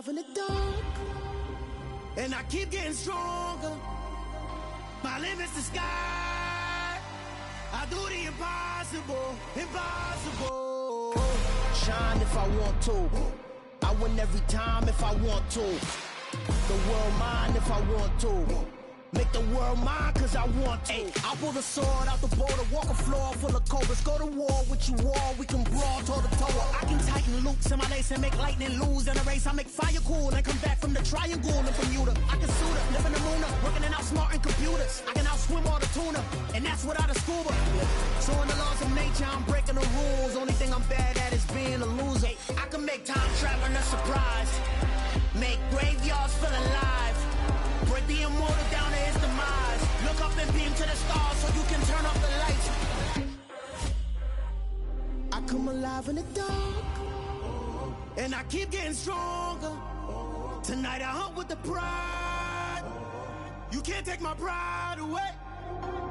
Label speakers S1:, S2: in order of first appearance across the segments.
S1: alive in the dark, and I keep getting stronger. My limit's the sky. I do the impossible, impossible. Shine if I want to. I win every time if I want to. The world mine if I want to. Make the world mine cause I want to. I pull the sword out the border, walk a floor full of cobras. Go to war with you all, we can brawl toe to toe. I can tighten loops in my lace and make lightning lose in a race. I make fire cool and come back from the triangle in Bermuda. I can suit up, live in the moon up, working and outsmarting computers. I can outswim all the tuna, and that's without a scuba. So in the laws of nature, I'm breaking the rules. Only thing I'm bad at is being a loser. I can make time traveling a surprise, make graveyards feel alive, break the immortal down to his demise. Look up and beam to the stars so you can turn off the lights. I come alive in the dark, and I keep getting stronger. Tonight I hunt with the pride. You can't take my pride away.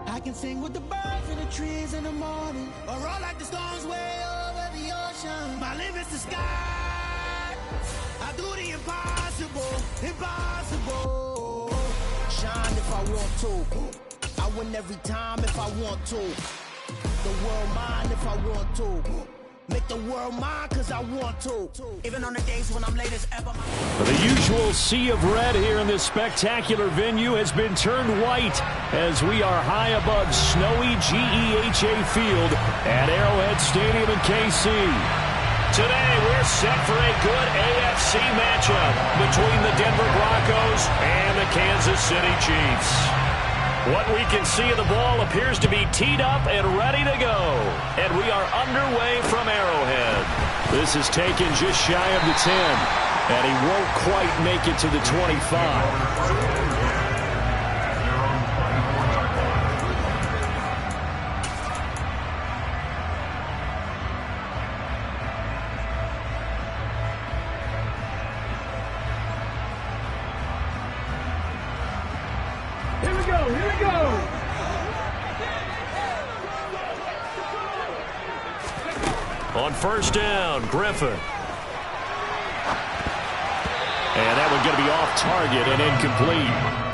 S1: I can sing with the birds and the trees in the morning, or roll like the storms way over the ocean. My limit's the sky. I do the impossible, impossible. Shine if I want to. I win every time if I want to. The world mine if I want to. Make the world mine cause I want to. Even on the days when I'm late as ever.
S2: The usual sea of red here in this spectacular venue has been turned white as we are high above snowy GEHA Field at Arrowhead Stadium in KC. Today, we're set for a good AFC matchup between the Denver Broncos and the Kansas City Chiefs. What we can see of the ball appears to be teed up and ready to go. And we are underway from Arrowhead. This is taken just shy of the 10, and he won't quite make it to the 25. On first down, Griffin. And that one's going to be off target and incomplete.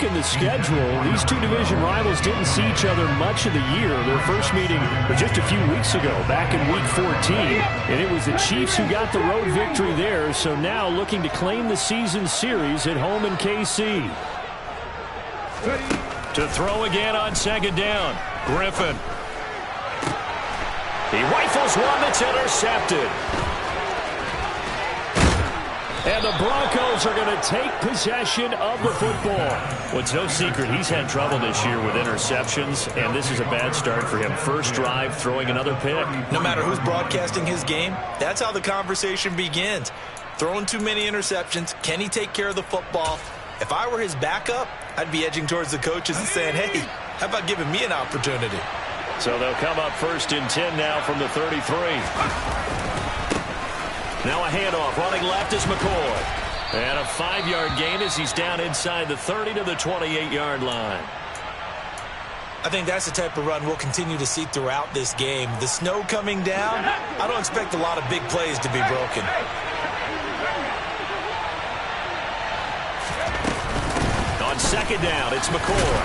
S2: In the schedule, these two division rivals didn't see each other much of the year. Their first meeting was just a few weeks ago, back in Week 14, and it was the Chiefs who got the road victory there, so now looking to claim the season series at home in KC. To throw again on second down, Griffin. He rifles one that's intercepted. And the Broncos are going to take possession of the football. Well, it's no secret he's had trouble this year with interceptions, and this is a bad start for him. First drive, throwing another pick.
S3: No matter who's broadcasting his game, that's how the conversation begins. Throwing too many interceptions, can he take care of the football? If I were his backup, I'd be edging towards the coaches and saying, hey, how about giving me an opportunity?
S2: So they'll come up first and 10 now from the 33. Now a handoff. Running left is McCoy. And a 5-yard gain as he's down inside the 30 to the 28-yard line.
S3: I think that's the type of run we'll continue to see throughout this game. The snow coming down, I don't expect a lot of big plays to be broken.
S2: On second down, it's McCoy.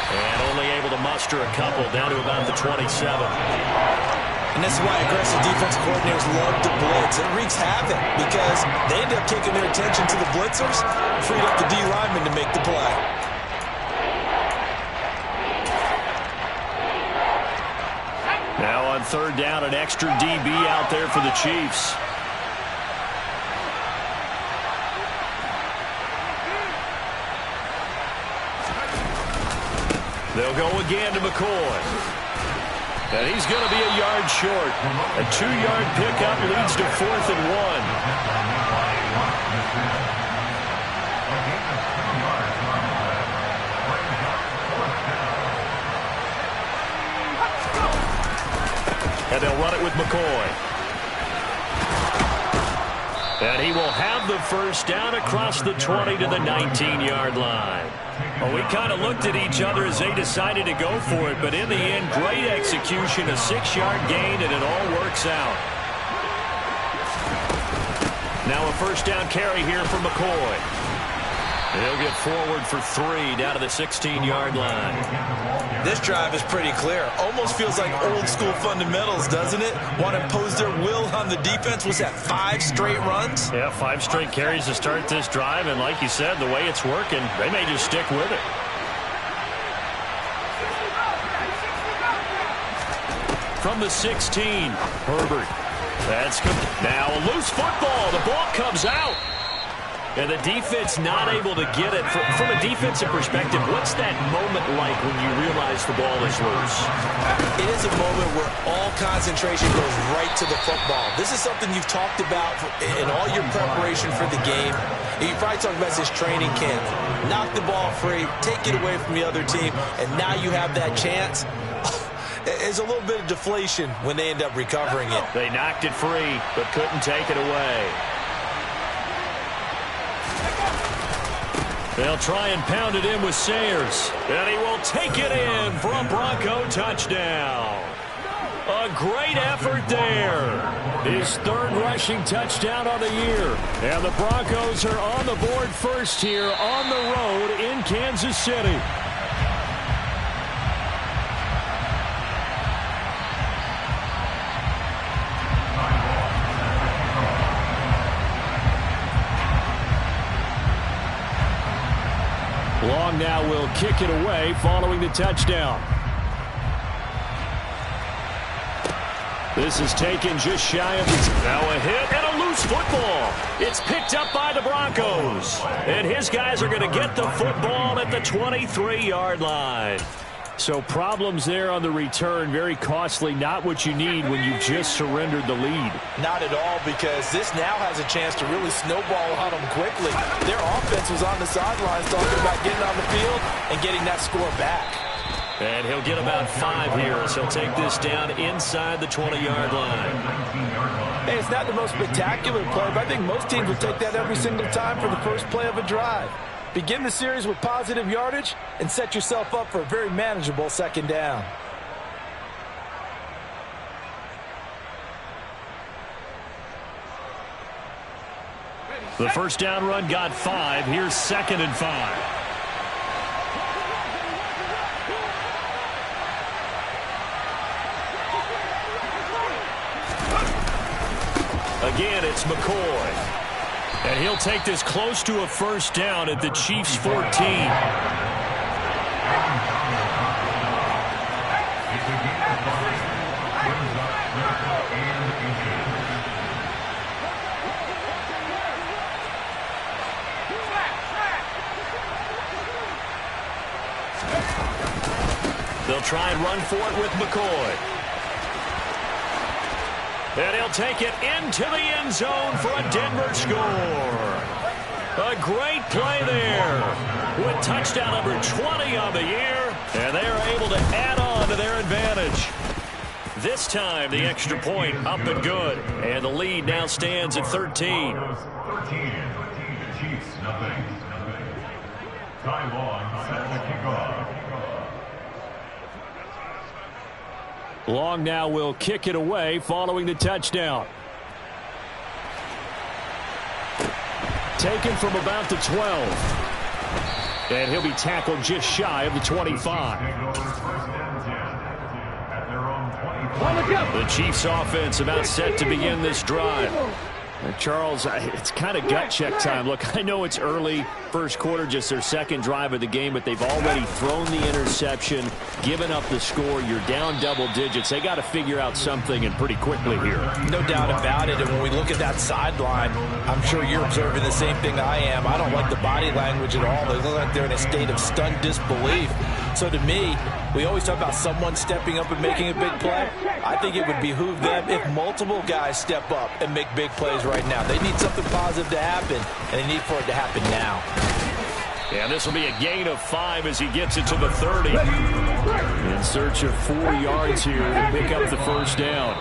S2: And only able to muster a couple down to about the 27.
S3: And that's why aggressive defensive coordinators love to blitz. It wreaks havoc because they end up taking their attention to the blitzers, freed up the D lineman to make the play.
S2: Now on third down, an extra DB out there for the Chiefs. They'll go again to McCoy. And he's going to be a yard short. A 2-yard pickup leads to 4th and 1. And they'll run it with McCoy. And he will have the first down across the 20 to the 19-yard line. Well, we kind of looked at each other as they decided to go for it, but in the end, great execution, a 6-yard gain, and it all works out. Now a first down carry here for McCoy. He'll get forward for 3 down to the 16-yard line.
S3: This drive is pretty clear. Almost feels like old-school fundamentals, doesn't it? Want to impose their will on the defense. Was that 5 straight runs?
S2: Yeah, 5 straight carries to start this drive, and like you said, the way it's working, they may just stick with it. From the 16, Herbert. That's good. Now a loose football. The ball comes out. And the defense not able to get it. From a defensive perspective, what's that moment like when you realize the ball is loose?
S3: It is a moment where all concentration goes right to the football. This is something you've talked about in all your preparation for the game. You probably talked about this training camp. Knock the ball free, take it away from the other team, and now you have that chance. There's a little bit of deflation when they end up recovering it.
S2: They knocked it free, but couldn't take it away. They'll try and pound it in with Sayers. And he will take it in for a Bronco touchdown. A great effort there. His 3rd rushing touchdown on the year. And the Broncos are on the board first here on the road in Kansas City. Long now will kick it away following the touchdown. This is taken just shy of its. Now a hit and a loose football. It's picked up by the Broncos. And his guys are going to get the football at the 23-yard line. So problems there on the return. Very costly. Not what you need when you just surrendered the lead.
S3: Not at all, because this now has a chance to really snowball on them quickly. Their offense was on the sidelines talking about getting on the field and getting that score back.
S2: And he'll get about 5 here as he'll take this down inside the 20-yard line.
S3: Hey, it's not the most spectacular play, but I think most teams would take that every single time for the first play of a drive. Begin the series with positive yardage and set yourself up for a very manageable second down.
S2: The first down run got 5. Here's 2nd and 5. Again, it's McCoy. And he'll take this close to a first down at the Chiefs' 14. They'll try and run for it with McCoy. And he'll take it into the end zone for a Denver score. A great play there with touchdown number 20 on the year. And they are able to add on to their advantage. This time, the extra point up and good. And the lead now stands at 13.
S4: Time on, set to kick off.
S2: Long now will kick it away following the touchdown. Taken from about the 12. And he'll be tackled just shy of the 25. The Chiefs offense about set to begin this drive. Charles, it's kind of gut check time. Look, I know it's early, first quarter, just their second drive of the game, but they've already thrown the interception, given up the score. You're down double digits. They got to figure out something, and pretty quickly here.
S3: No doubt about it. And when we look at that sideline, I'm sure you're observing the same thing I am. I don't like the body language at all. They look like they're in a state of stunned disbelief. So to me, we always talk about someone stepping up and making a big play. I think it would behoove them if multiple guys step up and make big plays right now. They need something positive to happen, and they need for it to happen now.
S2: Yeah, this will be a gain of 5 as he gets it to the 30. In search of 4 yards here to pick up the first down.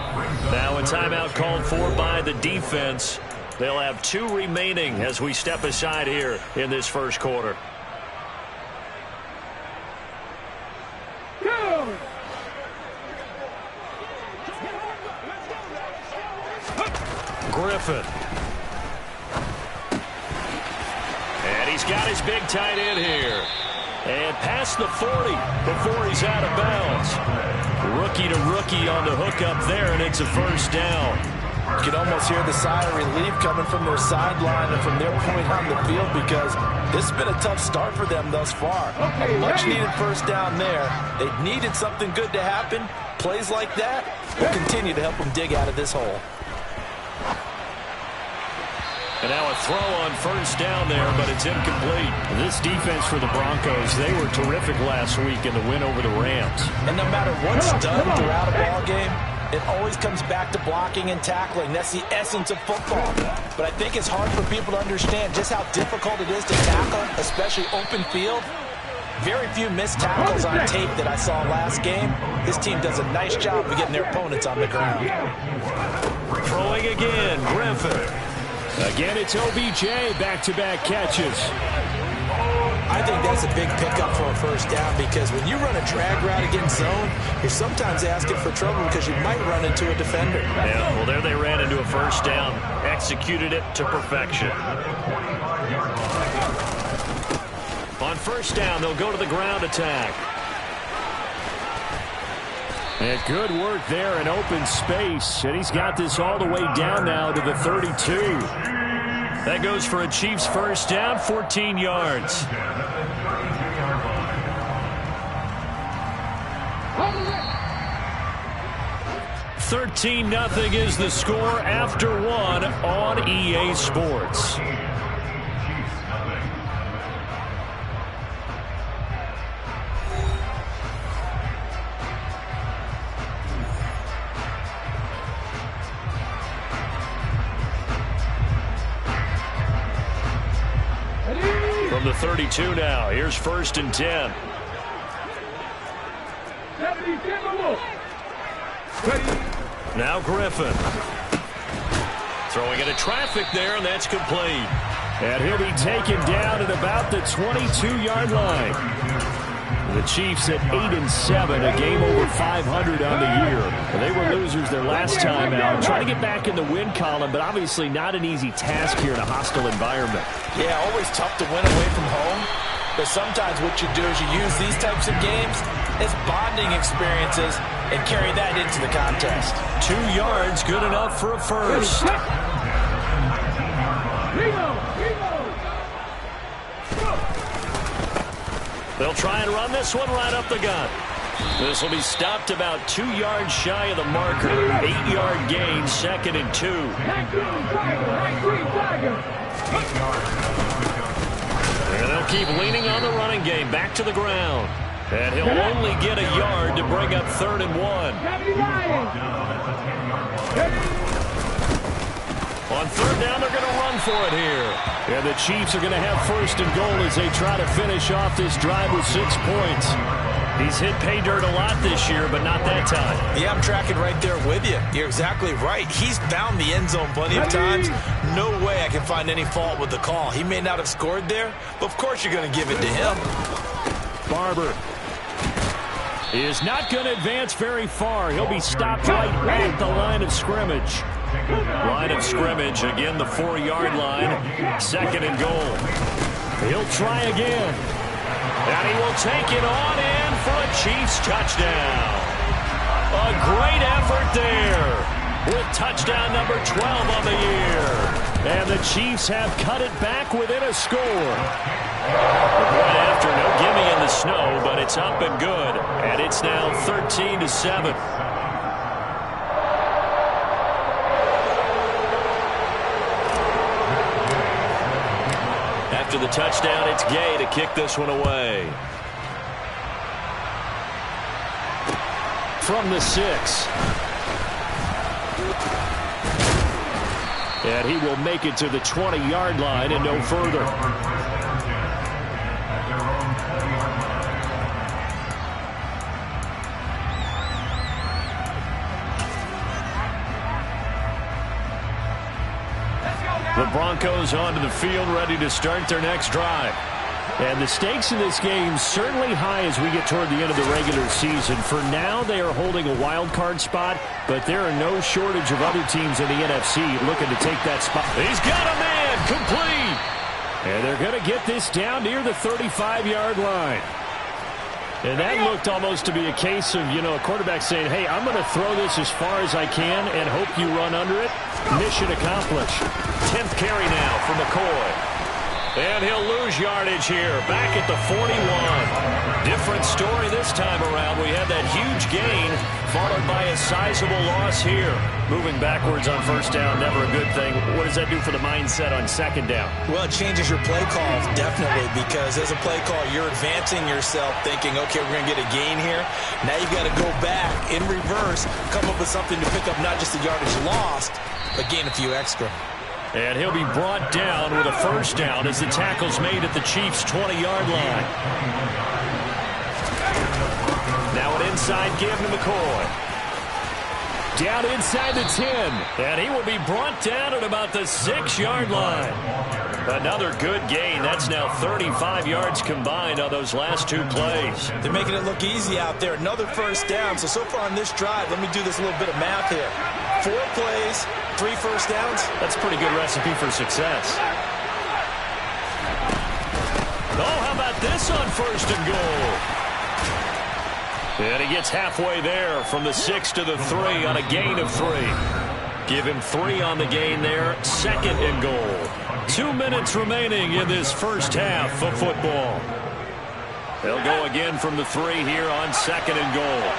S2: Now a timeout called for by the defense. They'll have 2 remaining as we step aside here in this first quarter. Griffin. And he's got his big tight end here. And past the 40 before he's out of bounds. Rookie to rookie on the hookup there, and it's a first down.
S3: You can almost hear the sigh of relief coming from their sideline and from their point on the field, because this has been a tough start for them thus far. A much-needed first down there. They needed something good to happen. Plays like that will continue to help them dig out of this hole.
S2: And now a throw on first down there, but it's incomplete. This defense for the Broncos, they were terrific last week in the win over the Rams.
S3: And no matter what's done throughout a ball game, it always comes back to blocking and tackling. That's the essence of football. But I think it's hard for people to understand just how difficult it is to tackle, especially open field. Very few missed tackles on tape that I saw last game. This team does a nice job of getting their opponents on the ground.
S2: Throwing again, Griffin. Again, it's OBJ, back-to-back catches.
S3: I think that's a big pickup for a first down, because when you run a drag route against zone, you're sometimes asking for trouble because you might run into a defender.
S2: Yeah, well, there they ran into a first down, executed it to perfection. On first down, they'll go to the ground attack. And good work there in open space. And he's got this all the way down now to the 32. That goes for a Chiefs first down, 14 yards. 13-0 is the score after 1 on EA Sports. From the 32 now, here's 1st and 10. Now Griffin. Throwing into traffic there, and that's complete. And he'll be taken down at about the 22-yard line. The Chiefs at 8-7, a game over 500 on the year. They were losers their last time out. Trying to get back in the win column, but obviously not an easy task here in a hostile environment.
S3: Yeah, always tough to win away from home. But sometimes what you do is you use these types of games as bonding experiences and carry that into the contest.
S2: 2 yards, good enough for a first. They'll try and run this one right up the gut. This will be stopped about 2 yards shy of the marker. 8-yard gain, 2nd and 2. And they'll keep leaning on the running game. Back to the ground. And he'll only get a yard to bring up 3rd and 1. On 3rd down, they're going to run for it here. And the Chiefs are going to have 1st and goal as they try to finish off this drive with 6 points. He's hit pay dirt a lot this year, but not that time.
S3: Yeah, I'm tracking right there with you. You're exactly right. He's found the end zone plenty of times. no way I can find any fault with the call. He may not have scored there, but of course you're going to give it to him.
S2: Barber is not going to advance very far. He'll be stopped right at the line of scrimmage. Line of scrimmage, again the 4-yard line. 2nd and goal. He'll try again. And he will take it on in for a Chiefs touchdown. A great effort there with touchdown number 12 on the year. And the Chiefs have cut it back within a score. The point after, no gimme in the snow, but it's up and good. And it's now 13-7. After the touchdown, it's Gay to kick this one away. From the 6. And he will make it to the 20-yard line and no further. The Broncos onto the field, ready to start their next drive. And the stakes in this game certainly high as we get toward the end of the regular season. For now, they are holding a wild card spot, but there are no shortage of other teams in the NFC looking to take that spot. He's got a man, complete. And they're going to get this down near the 35-yard line. And that looked almost to be a case of, a quarterback saying, hey, I'm going to throw this as far as I can and hope you run under it. Mission accomplished. 10th carry now for McCoy. And he'll lose yardage here, back at the 41. Different story this time around. We had that huge gain, followed by a sizable loss here. Moving backwards on 1st down, never a good thing. What does that do for the mindset on 2nd down?
S3: Well, it changes your play call, definitely, because as a play call, you're advancing yourself, thinking, okay, we're going to get a gain here. Now you've got to go back in reverse, come up with something to pick up not just the yardage lost, but gain a few extra.
S2: And he'll be brought down with a 1st down as the tackle's made at the Chiefs' 20-yard line. Now an inside give to McCoy. Down inside the 10. And he will be brought down at about the 6-yard line. Another good gain. That's now 35 yards combined on those last 2 plays.
S3: They're making it look easy out there. Another 1st down. So far on this drive, let me do this little bit of math here. 4 plays, 3 1st downs.
S2: That's a pretty good recipe for success. Oh, how about this on 1st and goal? And he gets halfway there from the 6 to the 3 on a gain of 3. Give him 3 on the gain there. 2nd and goal. 2 minutes remaining in this 1st half of football. They'll go again from the 3 here on 2nd and goal.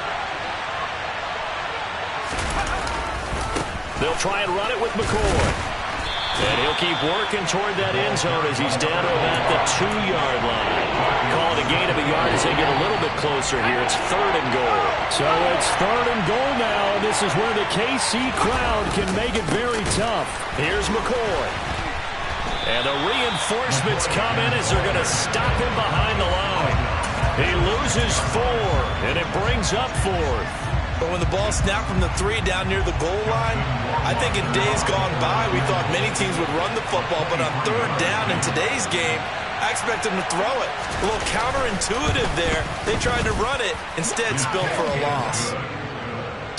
S2: They'll try and run it with McCoy. And he'll keep working toward that end zone as he's down to about the 2-yard line. Call it a gain of a yard as they get a little bit closer here. It's 3rd and goal. So it's 3rd and goal now. This is where the KC crowd can make it very tough. Here's McCoy. And the reinforcements come in as they're going to stop him behind the line. He loses 4, and it brings up 4th.
S3: But when the ball snapped from the 3 down near the goal line, I think in days gone by, we thought many teams would run the football. But on 3rd down in today's game, I expect them to throw it. A little counterintuitive there. They tried to run it, instead spilled for a loss.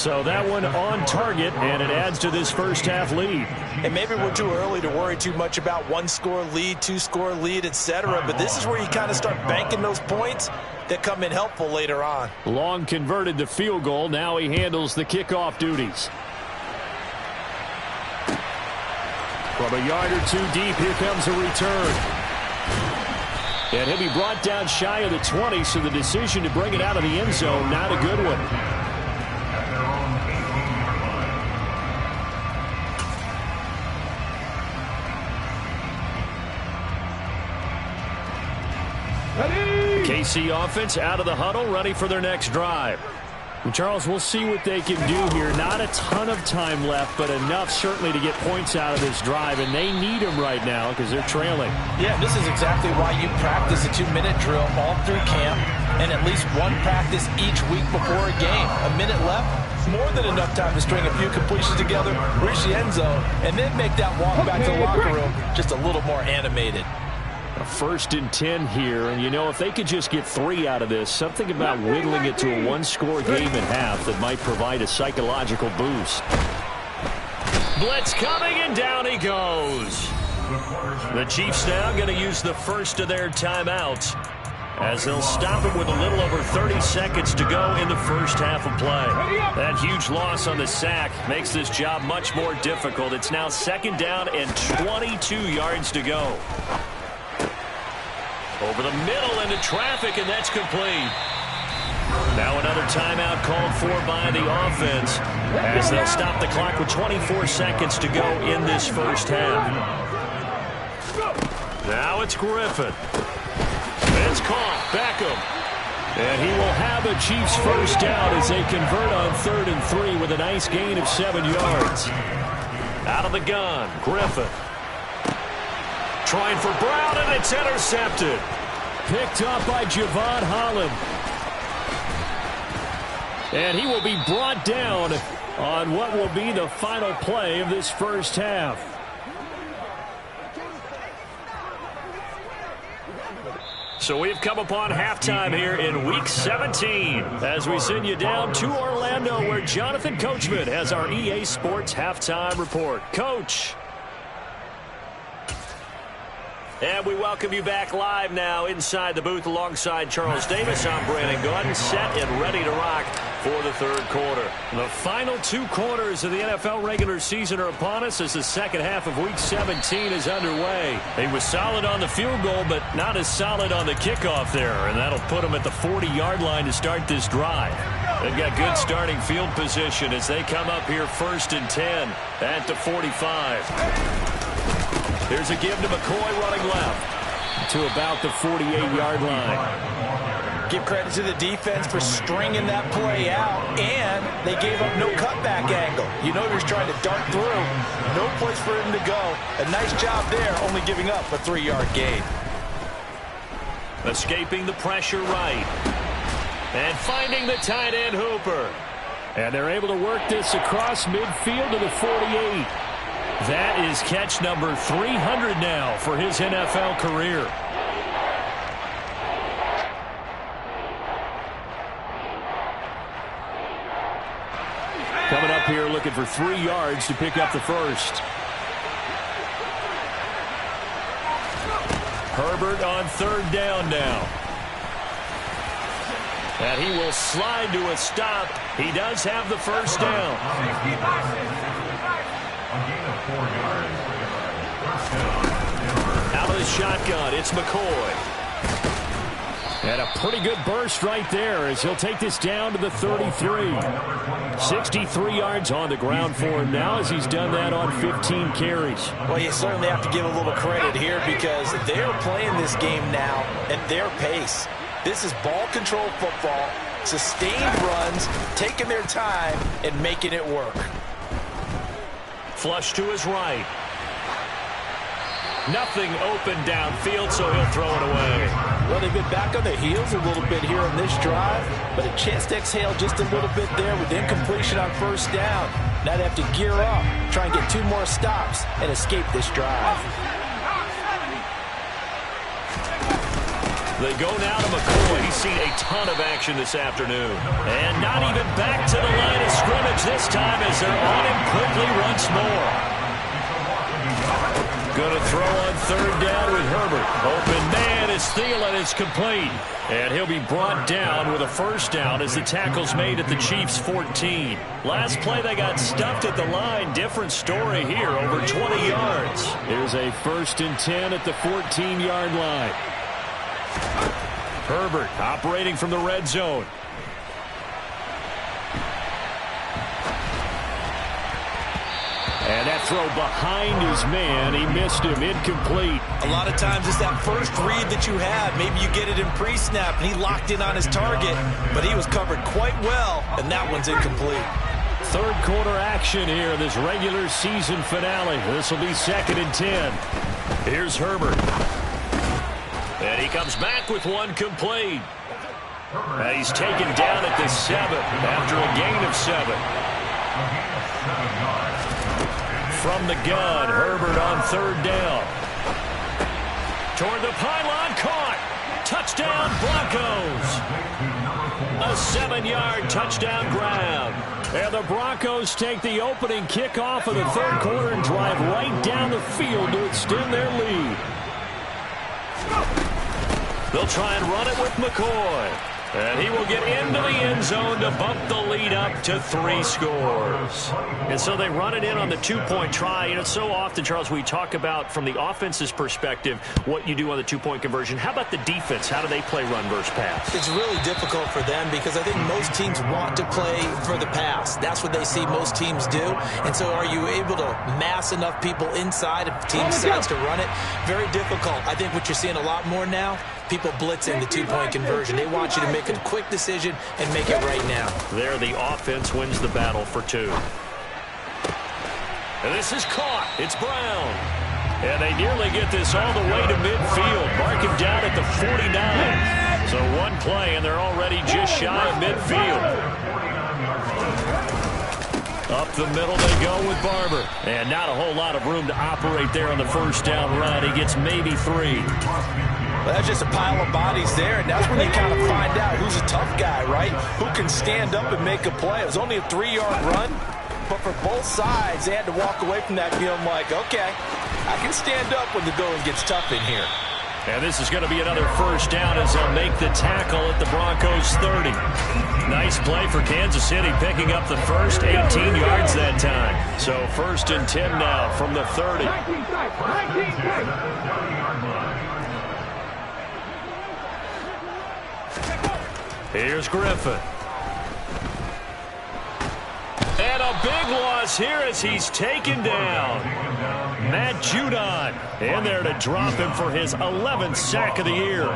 S2: So that one on target, and it adds to this 1st half lead.
S3: And maybe we're too early to worry too much about 1-score lead, 2-score lead, etc. But this is where you kind of start banking those points that come in helpful later on.
S2: Long converted the field goal. Now he handles the kickoff duties. From a yard or 2 deep, here comes a return. And he'll be brought down shy of the 20, so the decision to bring it out of the end zone, not a good one. KC offense out of the huddle, ready for their next drive. Charles, we'll see what they can do here. Not a ton of time left, but enough certainly to get points out of this drive, and they need them right now because they're trailing.
S3: Yeah, this is exactly why you practice a 2-minute drill all through camp and at least one practice each week before a game. A minute left, more than enough time to string a few completions together, reach the end zone, and then make that walk back to the locker room just a little more animated.
S2: A 1st and 10 here, and you know, if they could just get 3 out of this, something about whittling it to a one-score game at half that might provide a psychological boost. Blitz coming, and down he goes. The Chiefs now going to use the first of their timeouts as they'll stop it with a little over 30 seconds to go in the first half of play. That huge loss on the sack makes this job much more difficult. It's now 2nd down and 22 yards to go. Over the middle into traffic, and that's complete. Now another timeout called for by the offense as they'll stop the clock with 24 seconds to go in this first half. Now it's Griffin. It's caught. Beckham. And he will have a Chiefs first down as they convert on 3rd and 3 with a nice gain of 7 yards. Out of the gun, Griffin. Trying for Brown, and it's intercepted. Picked up by Javon Holland. And he will be brought down on what will be the final play of this first half. So we've come upon halftime here in Week 17 as we send you down to Orlando where Jonathan Coachman has our EA Sports Halftime Report. Coach. And we welcome you back live now inside the booth alongside Charles Davis. I'm Brandon Gordon, set and ready to rock for the 3rd quarter. The final 2 quarters of the NFL regular season are upon us as the second half of Week 17 is underway. He was solid on the field goal, but not as solid on the kickoff there, and that'll put him at the 40-yard line to start this drive. They've got good starting field position as they come up here 1st and 10 at the 45. There's a give to McCoy running left to about the 48-yard line.
S3: Give credit to the defense for stringing that play out, and they gave up no cutback angle. You know he was trying to dart through. No place for him to go. A nice job there, only giving up a 3-yard gain.
S2: Escaping the pressure right. And finding the tight end Hooper. And they're able to work this across midfield to the 48. That is catch number 300 now for his NFL career. Coming up here looking for 3 yards to pick up the first. Herbert on 3rd down now. And he will slide to a stop. He does have the first down. Out of the shotgun, it's McCoy. And a pretty good burst right there as he'll take this down to the 33. 63 yards on the ground for him now as he's done that on 15 carries.
S3: Well, you certainly have to give a little credit here because they're playing this game now at their pace. This is ball control football, sustained runs, taking their time and making it work.
S2: Flush to his right. Nothing open downfield, so he'll throw it away.
S3: Well, they've been back on their heels a little bit here on this drive, but a chance to exhale just a little bit there with incompletion on 1st down. Now they have to gear up, try and get 2 more stops, and escape this drive.
S2: They go now to McCoy. He's seen a ton of action this afternoon. And not even back to the line of scrimmage this time as they're on him quickly once more. Going to throw on 3rd down with Herbert. Open man is Thielen. It's complete. And he'll be brought down with a first down as the tackle's made at the Chiefs' 14. Last play they got stuffed at the line. Different story here, over 20 yards. Here's a 1st and 10 at the 14-yard line. Herbert operating from the red zone. And that throw behind his man, he missed him, incomplete.
S3: A lot of times it's that first read that you have. Maybe you get it in pre-snap, and he locked in on his target, but he was covered quite well, and that one's incomplete.
S2: Third quarter action here in this regular season finale. This will be 2nd and 10. Here's Herbert. And he comes back with one complete. And he's taken down at the 7 after a gain of 7. From the gun, Herbert on 3rd down. Toward the pylon, caught. Touchdown, Broncos. A 7-yard touchdown grab. And the Broncos take the opening kickoff of the 3rd quarter and drive right down the field to extend their lead. They'll try and run it with McCoy. And he will get into the end zone to bump the lead up to 3 scores. And so they run it in on the 2-point try. You know, so often, Charles, we talk about from the offense's perspective what you do on the 2-point conversion. How about the defense? How do they play run versus pass?
S3: It's really difficult for them because I think most teams want to play for the pass. That's what they see most teams do. And so are you able to mass enough people inside if the team decides to run it? Very difficult. I think what you're seeing a lot more now, people blitzing the 2-point conversion. They want you to make a quick decision and make it right now.
S2: There, the offense wins the battle for 2. And this is caught. It's Brown. And they nearly get this all the way to midfield. Mark him down at the 49. So one play, and they're already just shy of midfield. Up the middle they go with Barber. And not a whole lot of room to operate there on the 1st down run. He gets maybe 3.
S3: Well, that's just a pile of bodies there, and that's when you kind of find out who's a tough guy, right? Who can stand up and make a play. It was only a 3-yard run, but for both sides, they had to walk away from that feeling like, okay, I can stand up when the going gets tough in here.
S2: And this is going to be another 1st down as they'll make the tackle at the Broncos 30. Nice play for Kansas City, picking up the first 18 yards that time. So 1st and 10 now from the 30. Here's Griffin. And a big loss here as he's taken down. Matt Judon in there to drop him for his 11th sack of the year.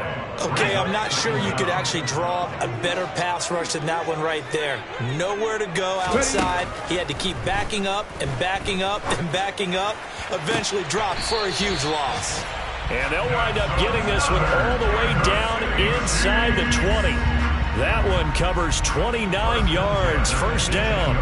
S3: Okay, I'm not sure you could actually draw a better pass rush than that one right there. Nowhere to go outside. He had to keep backing up and backing up and backing up. Eventually dropped for a huge loss.
S2: And they'll wind up getting this one all the way down inside the 20. That one covers 29 yards. 1st down.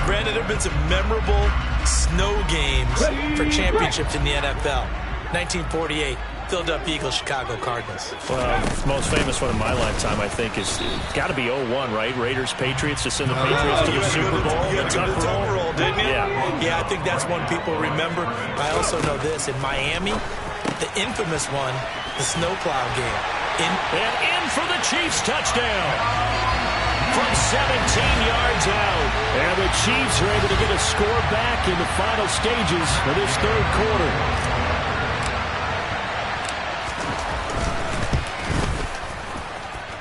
S3: Granted, there have been some memorable snow games for championships in the NFL. 1948, Philadelphia Eagles, Chicago Cardinals.
S2: Well, the most famous one in my lifetime, I think, is got to be 01, right? Raiders, Patriots, to send the Patriots to the Super Bowl.
S3: You had to go to the tuck roll, didn't you?
S2: Yeah.
S3: I think that's one people remember. I also know this. In Miami, the infamous one, the snowplow game.
S2: And in for the Chiefs touchdown from 17 yards out. And the Chiefs are able to get a score back in the final stages of this 3rd quarter.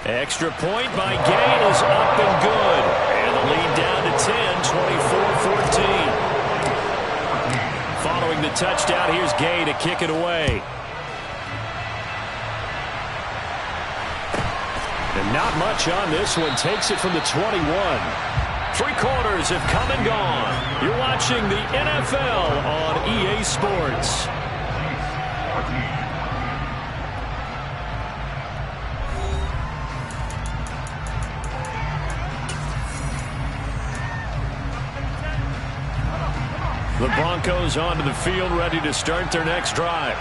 S2: Extra point by Gay is up and good. And the lead down to 10, 24-14. Following the touchdown, here's Gay to kick it away. And not much on this one. Takes it from the 21. 3 quarters have come and gone. You're watching the NFL on EA Sports. The Broncos onto the field, ready to start their next drive.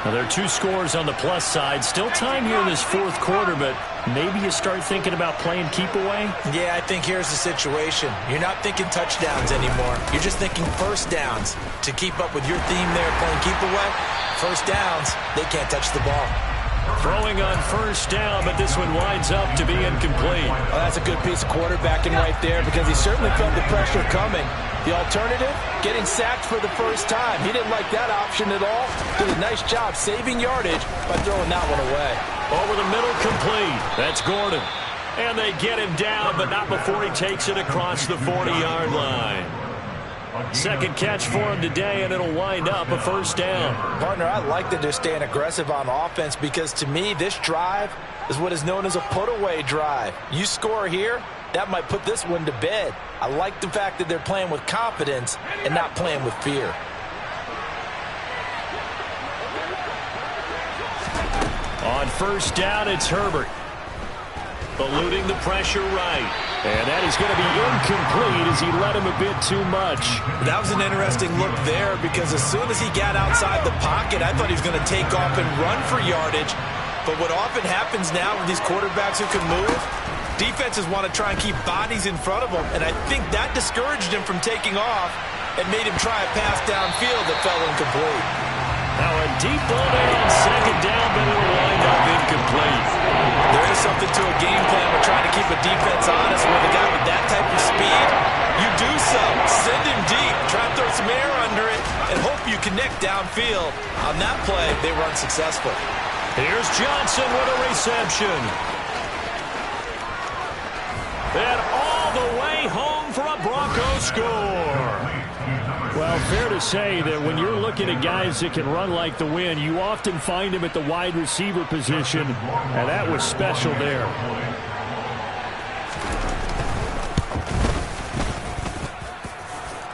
S2: Now, there are 2 scores on the plus side. Still time here in this 4th quarter, but maybe you start thinking about playing keep away?
S3: Yeah, I think here's the situation. You're not thinking touchdowns anymore. You're just thinking 1st downs. To keep up with your theme there, playing keep away, 1st downs, they can't touch the ball.
S2: Throwing on 1st down, but this one winds up to be incomplete.
S3: Well, that's a good piece of quarterbacking right there because he certainly felt the pressure coming. The alternative, getting sacked for the 1st time. He didn't like that option at all. Did a nice job saving yardage by throwing that one away.
S2: Over the middle, complete. That's Gordon. And they get him down, but not before he takes it across the 40-yard line. Second catch for him today, and it'll wind up a first down.
S3: Partner, I like that they're staying aggressive on offense because to me, this drive is what is known as a put-away drive. You score here, that might put this one to bed. I like the fact that they're playing with confidence and not playing with fear.
S2: On first down, it's Herbert. Eluding the pressure right. And that is going to be incomplete as he let him a bit too much.
S3: That was an interesting look there because as soon as he got outside the pocket, I thought he was going to take off and run for yardage. But what often happens now with these quarterbacks who can move, defenses want to try and keep bodies in front of them. And I think that discouraged him from taking off and made him try a pass downfield that fell incomplete.
S2: Now a deep ball there on second down, but it'll wind up incomplete.
S3: There is something to a game plan with trying to keep a defense honest with a guy with that type of speed. You do so. Send him deep. Try and throw some air under it and hope you connect downfield. On that play, they were unsuccessful.
S2: Here's Johnson with a reception. And all the way home for a Broncos score. Well, fair to say that when you're looking at guys that can run like the wind, you often find them at the wide receiver position, and that was special there.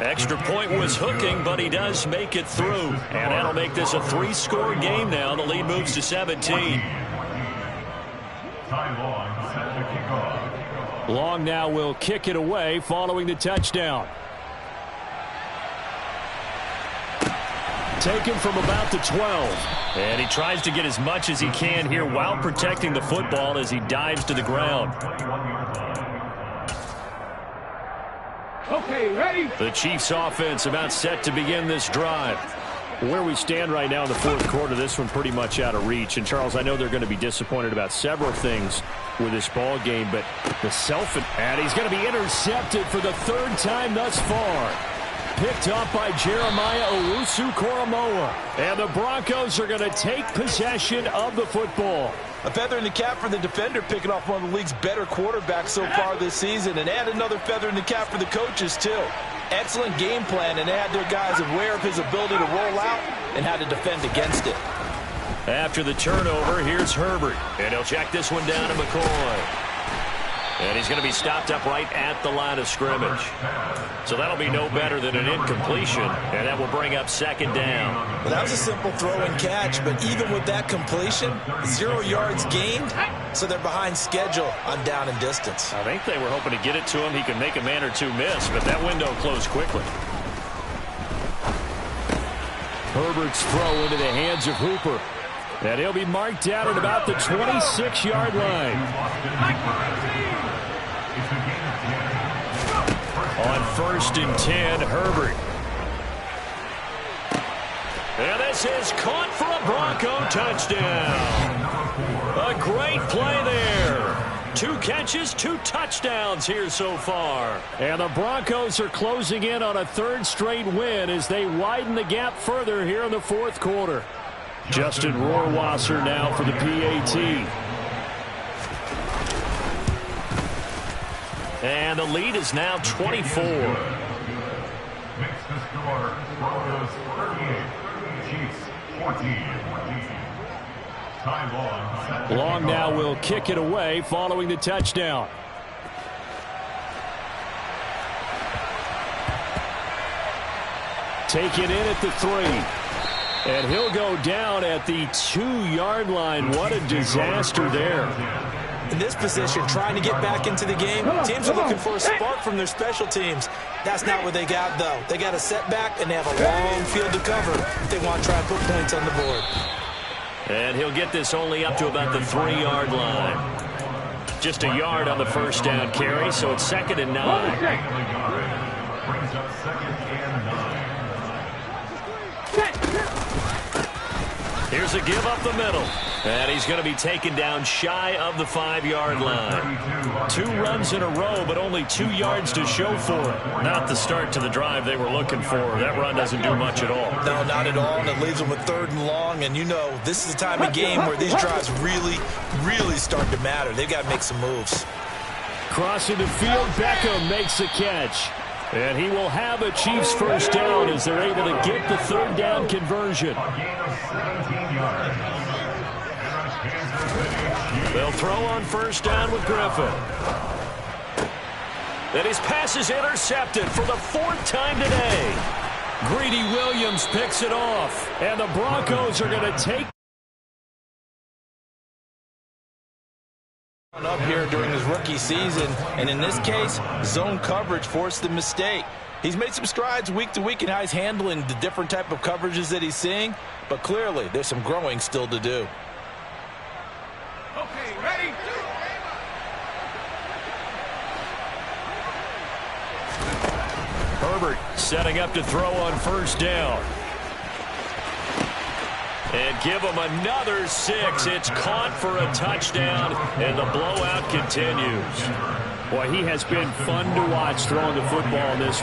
S2: Extra point was hooking, but he does make it through. And that'll make this a 3-score game now. The lead moves to 17. Long now will kick it away following the touchdown. Taken from about the 12. And he tries to get as much as he can here while protecting the football as he dives to the ground.
S5: Okay, ready?
S2: The Chiefs offense about set to begin this drive. Where we stand right now in the fourth quarter, this one pretty much out of reach. And, Charles, I know they're going to be disappointed about several things with this ball game, but the and he's going to be intercepted for the third time thus far. Picked up by Jeremiah Owusu-Koramoah. And the Broncos are going to take possession of the football.
S3: A feather in the cap for the defender, picking off one of the league's better quarterbacks so far this season. And add another feather in the cap for the coaches, too. Excellent game plan, and they had their guys aware of his ability to roll out and how to defend against it.
S2: After the turnover, here's Herbert. And he'll check this one down to McCoy. And he's going to be stopped up right at the line of scrimmage. So that'll be no better than an incompletion, and that will bring up second down.
S3: Well, that was a simple throw and catch, but even with that completion, 0 yards gained, so they're behind schedule on down and distance.
S2: I think they were hoping to get it to him. He could make a man or two miss, but that window closed quickly. Herbert's throw into the hands of Hooper. And he'll be marked out at about the 26-yard line. On 1st and 10, Herbert. And this is caught for a Bronco touchdown. A great play there. 2 catches, 2 touchdowns here so far. And the Broncos are closing in on a 3rd straight win as they widen the gap further here in the fourth quarter. Justin Rohrwasser now for the PAT. And the lead is now 24.
S4: Makes the score Broncos 38, Chiefs 14. Time
S2: Long now will kick it away following the touchdown. Take it in at the 3. And he'll go down at the 2-yard line. What a disaster there.
S3: In this position, trying to get back into the game, teams are looking for a spark from their special teams. That's not what they got, though. They got a setback, and they have a long field to cover if they want to try and put points on the board.
S2: And he'll get this only up to about the 3-yard line. Just a yard on the first down carry, so it's 2nd and 9.
S4: brings up 2nd and 9.
S2: Here's a give up the middle. And he's going to be taken down shy of the 5-yard line. 2 runs in a row, but only 2 yards to show for it. Not the start to the drive they were looking for. That run doesn't do much at all.
S3: No, not at all, and it leaves them with 3rd and long. And you know, this is the time of game where these drives really, really start to matter. They've got to make some moves.
S2: Crossing the field, Beckham makes the catch. And he will have a Chiefs first down as they're able to get the third down conversion.
S4: A gain of 17 yards.
S2: They'll throw on first down with Griffin. And his pass is intercepted for the fourth time today. Greedy Williams picks it off. And the Broncos are going to take
S3: up here during his rookie season, and in this case, zone coverage forced the mistake. He's made some strides week to week in how he's handling the different type of coverages that he's seeing, but clearly there's some growing still to do.
S4: Okay, ready?
S2: Herbert setting up to throw on first down. And give him another 6. It's caught for a touchdown, and the blowout continues. Boy, he has been fun to watch throwing the football this